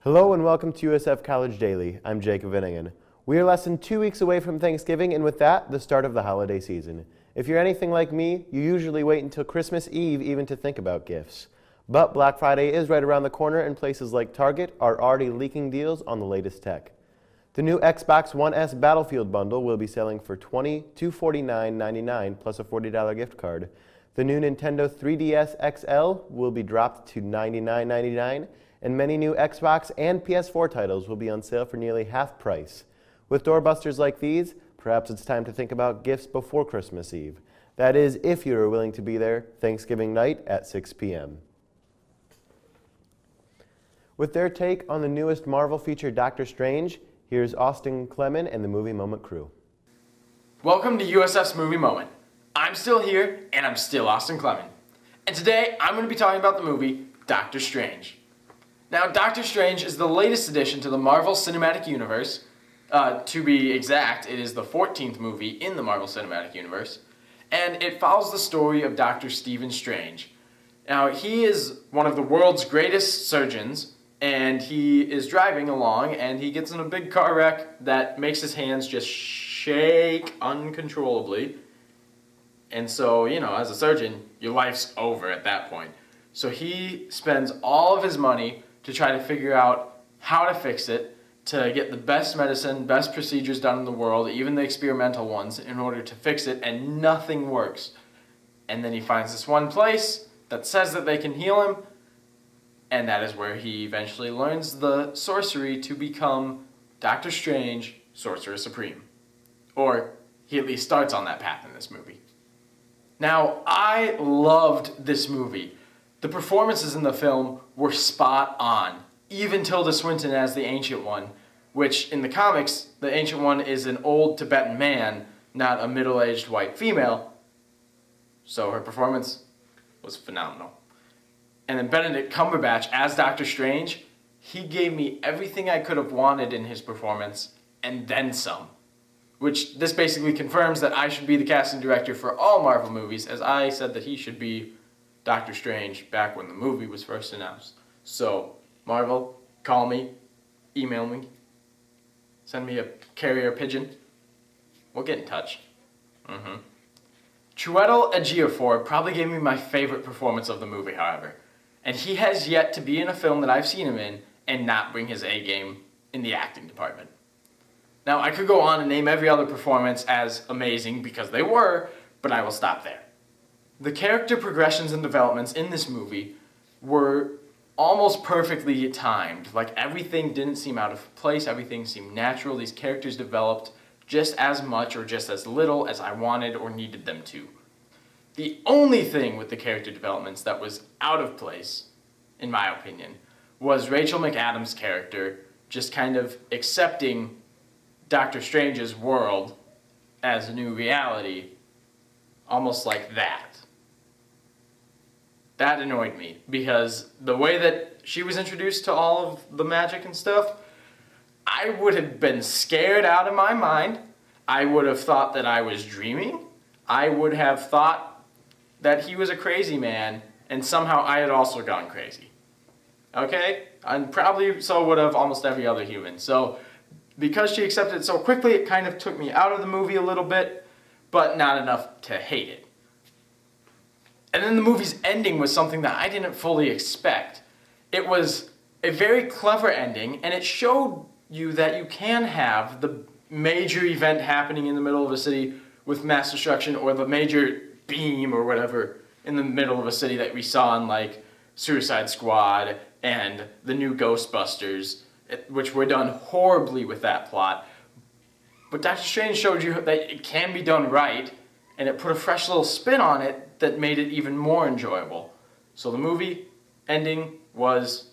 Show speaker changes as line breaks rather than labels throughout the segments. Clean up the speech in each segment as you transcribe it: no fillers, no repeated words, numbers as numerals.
Hello and welcome to USF College Daily. I'm Jacob Vinningen. We are less than 2 weeks away from Thanksgiving and with that, the start of the holiday season. If you're anything like me, you usually wait until Christmas Eve even to think about gifts. But Black Friday is right around the corner and places like Target are already leaking deals on the latest tech. The new Xbox One S Battlefield bundle will be selling for $249.99 plus a $40 gift card. The new Nintendo 3DS XL will be dropped to $99.99, and many new Xbox and PS4 titles will be on sale for nearly half price. With doorbusters like these, perhaps it's time to think about gifts before Christmas Eve. That is, if you are willing to be there Thanksgiving night at 6 p.m. With their take on the newest Marvel feature Doctor Strange, here's Austin Clement and the Movie Moment crew.
Welcome to USF's Movie Moment. I'm still here, and I'm still Austin Clement. And today, I'm going to be talking about the movie Doctor Strange. Now, Doctor Strange is the latest addition to the Marvel Cinematic Universe. To be exact, it is the 14th movie in the Marvel Cinematic Universe. And it follows the story of Dr. Stephen Strange. Now, he is one of the world's greatest surgeons, and he is driving along, and he gets in a big car wreck that makes his hands just shake uncontrollably. And so, as a surgeon, your life's over at that point. So he spends all of his money to try to figure out how to fix it, to get the best medicine, best procedures done in the world, even the experimental ones, in order to fix it, and nothing works. And then he finds this one place that says that they can heal him, and that is where he eventually learns the sorcery to become Doctor Strange, Sorcerer Supreme. Or he at least starts on that path in this movie. Now, I loved this movie. The performances in the film were spot on. Even Tilda Swinton as the Ancient One, which in the comics, the Ancient One is an old Tibetan man, not a middle-aged white female. So her performance was phenomenal. And then Benedict Cumberbatch as Doctor Strange, he gave me everything I could have wanted in his performance, and then some. Which this basically confirms that I should be the casting director for all Marvel movies, as I said that he should be Doctor Strange back when the movie was first announced. So, Marvel, call me, email me, send me a carrier pigeon. We'll get in touch. Trettel Ejiofor probably gave me my favorite performance of the movie, however. And he has yet to be in a film that I've seen him in and not bring his A game in the acting department. Now, I could go on and name every other performance as amazing, because they were, but I will stop there. The character progressions and developments in this movie were almost perfectly timed. Like, everything didn't seem out of place, everything seemed natural. These characters developed just as much or just as little as I wanted or needed them to. The only thing with the character developments that was out of place, in my opinion, was Rachel McAdams' character just kind of accepting Doctor Strange's world as a new reality, almost like that. That annoyed me, because the way that she was introduced to all of the magic and stuff, I would have been scared out of my mind. I would have thought that I was dreaming. I would have thought that he was a crazy man, and somehow I had also gone crazy. Okay? And probably so would have almost every other human. So, because she accepted it so quickly, it kind of took me out of the movie a little bit, but not enough to hate it. And then the movie's ending was something that I didn't fully expect. It was a very clever ending, and it showed you that you can have the major event happening in the middle of a city with mass destruction, or the major beam or whatever in the middle of a city that we saw in, like, Suicide Squad and the new Ghostbusters, which were done horribly with that plot. But Doctor Strange showed you that it can be done right, and it put a fresh little spin on it that made it even more enjoyable. So the movie ending was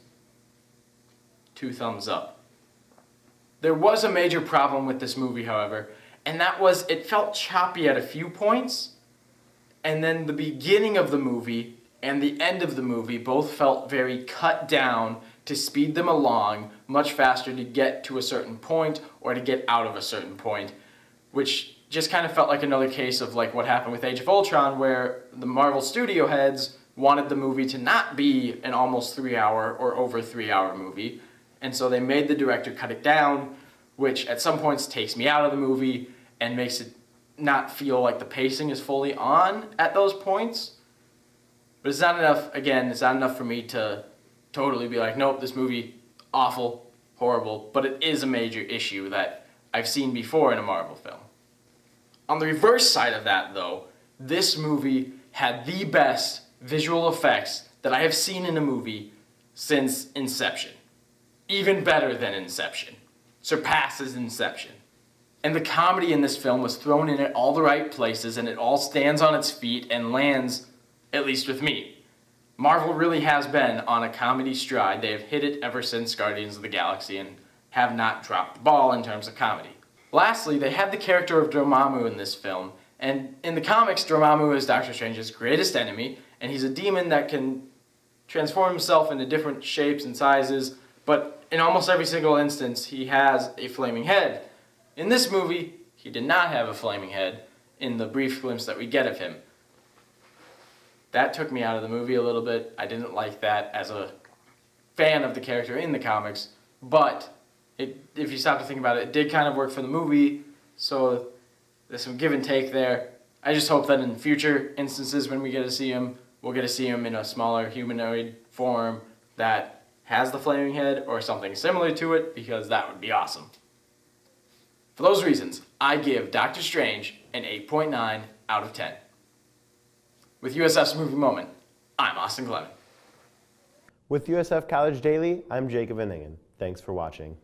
2 thumbs up. There was a major problem with this movie, however, and that was it felt choppy at a few points, and then the beginning of the movie and the end of the movie both felt very cut down to speed them along much faster to get to a certain point or to get out of a certain point, which just kind of felt like another case of like what happened with Age of Ultron, where the Marvel studio heads wanted the movie to not be an almost 3 hour or over 3 hour movie, and so they made the director cut it down, which at some points takes me out of the movie and makes it not feel like the pacing is fully on at those points. But it's not enough, again, it's not enough for me to totally be like, nope, this movie, awful, horrible, but it is a major issue that I've seen before in a Marvel film. On the reverse side of that, though, this movie had the best visual effects that I have seen in a movie since Inception. Even better than Inception. Surpasses Inception. And the comedy in this film was thrown in at all the right places, and it all stands on its feet and lands, at least with me. Marvel really has been on a comedy stride. They have hit it ever since Guardians of the Galaxy and have not dropped the ball in terms of comedy. Lastly, they had the character of Dormammu in this film, and in the comics, Dormammu is Doctor Strange's greatest enemy, and he's a demon that can transform himself into different shapes and sizes, but in almost every single instance, he has a flaming head. In this movie, he did not have a flaming head in the brief glimpse that we get of him. That took me out of the movie a little bit. I didn't like that as a fan of the character in the comics, but if you stop to think about it, it did kind of work for the movie, so there's some give and take there. I just hope that in future instances when we get to see him, we'll get to see him in a smaller humanoid form that has the flaming head or something similar to it, because that would be awesome. For those reasons, I give Doctor Strange an 8.9 out of 10. With USF's Movie Moment, I'm Austin Clement.
With USF College Daily, I'm Jacob Inningen. Thanks for watching.